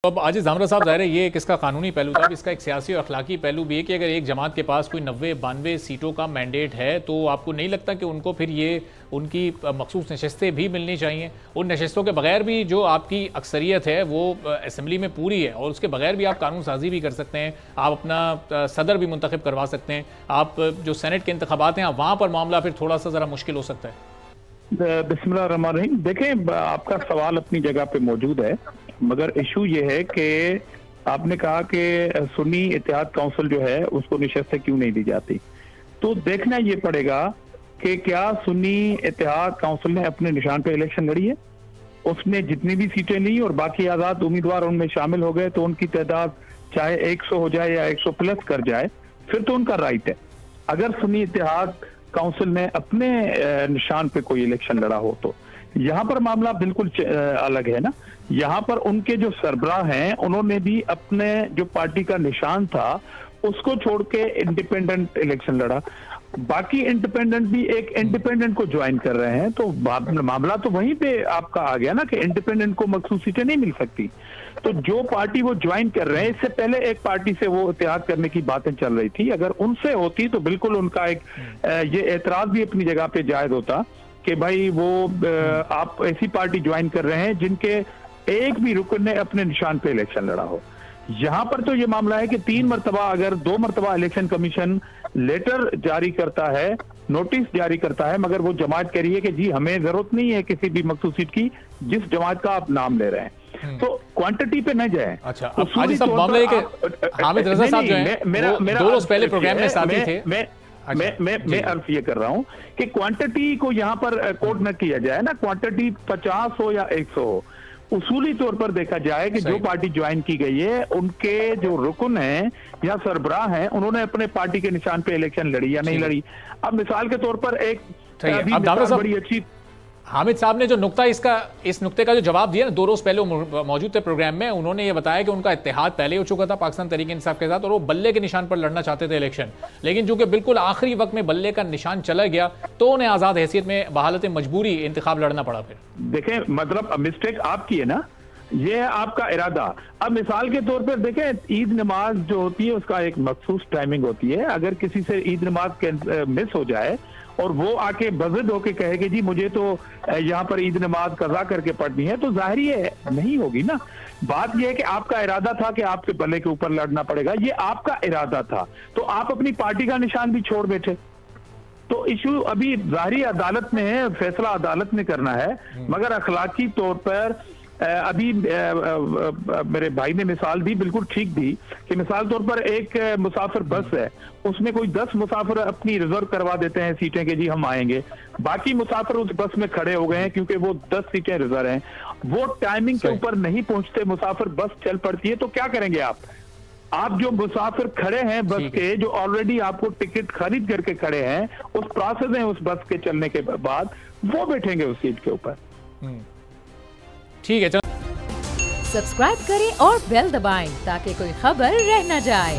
अब आज जामरा साहब, ज़ाहिर है ये एक इसका कानूनी पहलू था, इसका एक सियासी और अखलाकी पहलू भी है कि अगर एक जमात के पास कोई 90-92 सीटों का मैंडेट है तो आपको नहीं लगता कि उनको फिर ये उनकी मखसूस नशस्तें भी मिलनी चाहिए। उन नशस्तों के बगैर भी जो आपकी अक्सरियत है वो असम्बली में पूरी है और उसके बगैर भी आप कानून साजी भी कर सकते हैं, आप अपना सदर भी मुंतखब करवा सकते हैं, आप जो सेनेट के इंतखाबात हैं वहाँ पर मामला फिर थोड़ा सा ज़रा मुश्किल हो सकता है। बिस्मिल्लाह रहमान रहीम। देखें, आपका सवाल अपनी जगह पे मौजूद है, मगर इशू ये है कि आपने कहा कि सुन्नी इत्तेहाद काउंसिल जो है उसको नशस्तें क्यों नहीं दी जाती। तो देखना ये पड़ेगा कि क्या सुन्नी इत्तेहाद काउंसिल ने अपने निशान पे इलेक्शन लड़ी है, उसने जितनी भी सीटें ली और बाकी आजाद उम्मीदवार उनमें शामिल हो गए तो उनकी तादाद चाहे 100 हो जाए या 100 प्लस कर जाए, फिर तो उनका राइट है। अगर सुन्नी इत्तेहाद काउंसिल ने अपने निशान पे कोई इलेक्शन लड़ा हो तो यहाँ पर मामला बिल्कुल अलग है ना। यहाँ पर उनके जो सरबराह हैं उन्होंने भी अपने जो पार्टी का निशान था उसको छोड़ के इंडिपेंडेंट इलेक्शन लड़ा, बाकी इंडिपेंडेंट भी एक इंडिपेंडेंट को ज्वाइन कर रहे हैं, तो मामला तो वहीं पे आपका आ गया ना कि इंडिपेंडेंट को मखसूस सीटें नहीं मिल सकती। तो जो पार्टी वो ज्वाइन कर रहे हैं, इससे पहले एक पार्टी से वो इत्तेहाद करने की बातें चल रही थी, अगर उनसे होती तो बिल्कुल उनका एक ये एतराज भी अपनी जगह पे जायज होता कि भाई वो आप ऐसी पार्टी ज्वाइन कर रहे हैं जिनके एक भी रुकन ने अपने निशान पे इलेक्शन लड़ा हो। यहाँ पर तो ये मामला है कि 3 मरतबा, अगर 2 मरतबा इलेक्शन कमीशन लेटर जारी करता है, नोटिस जारी करता है, मगर वो जमात कह रही है कि जी हमें जरूरत नहीं है किसी भी मखसूस सीट की जिस जमात का आप नाम ले रहे हैं, तो क्वांटिटी पे न जाए। अच्छा, अब सब मामला है कि हामिद रजा साहब जो हैं मेरा 2 रोज पहले प्रोग्राम में साथी थे। मैं अर्ज ये कर रहा हूं कि क्वांटिटी को यहाँ पर कोट न किया जाए ना, क्वांटिटी 50 हो या 100 हो, उसूली तौर पर देखा जाए कि जो पार्टी ज्वाइन की गई है उनके जो रुकन हैं या सरबराह हैं उन्होंने अपने पार्टी के निशान पे इलेक्शन लड़ी या नहीं लड़ी। अब मिसाल के तौर पर एक बड़ी अच्छी हामिद साहब ने जो नुक्ता इस नुक्ते का जो जवाब दिया ना, 2 रोज पहले मौजूद थे प्रोग्राम में, उन्होंने ये बताया कि उनका इत्तेहाद पहले हो चुका था पाकिस्तान तहरीक इंसाफ के साथ और वो बल्ले के निशान पर लड़ना चाहते थे इलेक्शन, लेकिन चूंकि बिल्कुल आखिरी वक्त में बल्ले का निशान चला गया तो उन्हें आजाद हैसियत में बहालत मजबूरी इंतखाब लड़ना पड़ा। फिर देखें, मतलब मिस्टेक आपकी है ना, ये है आपका इरादा। अब मिसाल के तौर पर देखें, ईद नमाज जो होती है उसका एक मखसूस टाइमिंग होती है, अगर किसी से ईद नमाज मिस हो जाए और वो आके बज़िद होके कहे कि जी मुझे तो यहाँ पर ईद नमाज कज़ा करके पढ़नी है, तो जाहिर ये नहीं होगी ना। बात ये है कि आपका इरादा था कि आपके बल्ले के ऊपर लड़ना पड़ेगा, ये आपका इरादा था, तो आप अपनी पार्टी का निशान भी छोड़ बैठे। तो इशू अभी जाहिर अदालत में है, फैसला अदालत ने करना है, मगर अखलाकी तौर पर अभी मेरे भाई ने मिसाल दी, बिल्कुल ठीक दी कि मिसाल तौर पर एक मुसाफिर बस है, उसमें कोई 10 मुसाफिर अपनी रिजर्व करवा देते हैं सीटें कि जी हम आएंगे, बाकी मुसाफिर उस बस में खड़े हो गए हैं क्योंकि वो 10 सीटें रिजर्व हैं, वो टाइमिंग के ऊपर नहीं पहुंचते, मुसाफिर बस चल पड़ती है, तो क्या करेंगे आप जो मुसाफिर खड़े हैं बस के, जो ऑलरेडी आपको टिकट खरीद करके खड़े हैं, उस प्रोसेस में उस बस के चलने के बाद वो बैठेंगे उस सीट के ऊपर। ठीक है, सब्सक्राइब करें और बेल दबाएं ताकि कोई खबर रह न जाए।